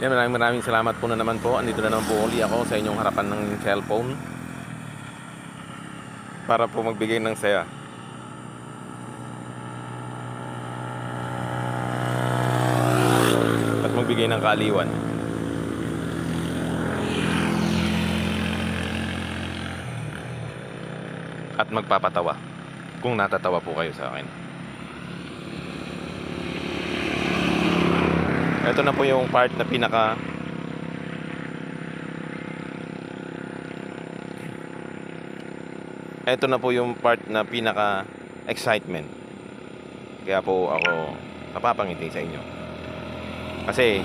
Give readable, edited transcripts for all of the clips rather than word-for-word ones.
Yan, maraming salamat po na naman po. Andito na naman po uli ako sa inyong harapan ng cellphone para po magbigay ng saya at magbigay ng kaaliwan. At magpapatawa kung natatawa po kayo sa akin. Ito na po yung part na pinaka excitement. Kaya po ako napapangiti sa inyo. Kasi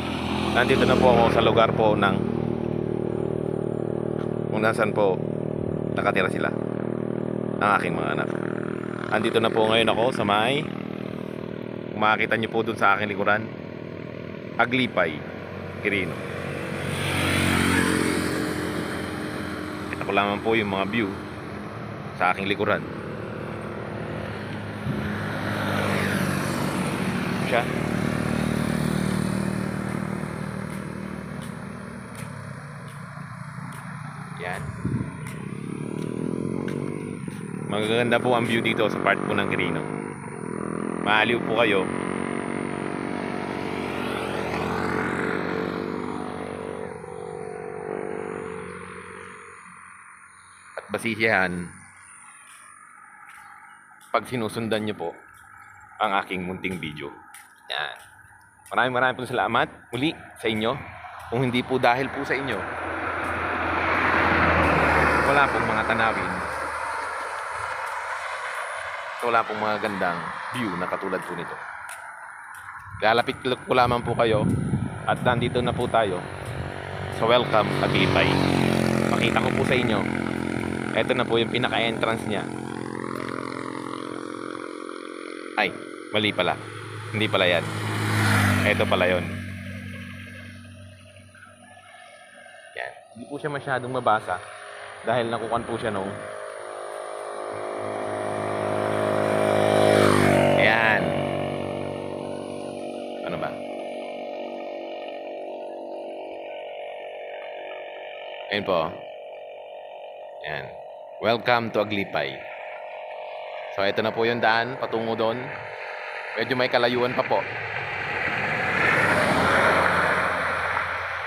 nandito na po ako sa lugar po ng kung nasaan po nakatira sila, ang aking mga anak. Andito na po ngayon ako sa may, kung makikita nyo po dun sa aking likuran, Aglipay, Quirino. Kita ko lamang po yung mga view sa aking likuran. Siya. Yan. Magaganda po ang view dito sa part po ng Quirino. Maaliw po kayo. At basisihan pag sinusundan nyo po ang aking munting video. Yan. Maraming po salamat muli sa inyo. Kung hindi po dahil po sa inyo, wala pong mga tanawin, wala pong mga gandang view na katulad po nito. Lalapit ko lamang po kayo at nandito na po tayo sa Welcome Aglipay. Pakita ko po sa inyo, ito na po yung pinaka-entrance niya. Ay, mali pala. Hindi pala yan. Ito pala yon. Yan. Hindi po siya masyadong mabasa dahil nakukan po siya nung ayan. Ano ba? Ayun po. Ayan. Welcome to Aglipay. So, ito na po yung daan patungo doon. Medyo may kalayuan pa po.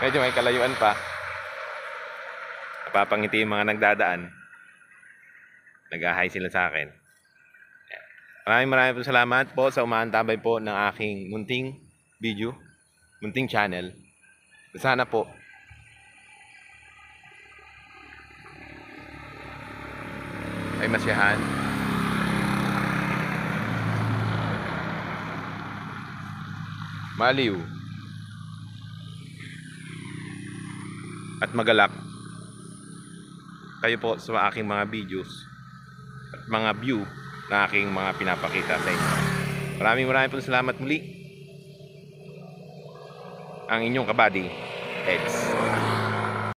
Medyo may kalayuan pa. Napapangiti yung mga nagdadaan. Nag-hi sila sa akin. Maraming po salamat po sa umaantabay po ng aking munting video, munting channel. Sana po ay masyahan. Maliw. At magalak kayo po sa aking mga videos at mga view na aking mga pinapakita sa inyo. Maraming po salamat muli. Ang inyong kabady, Eds.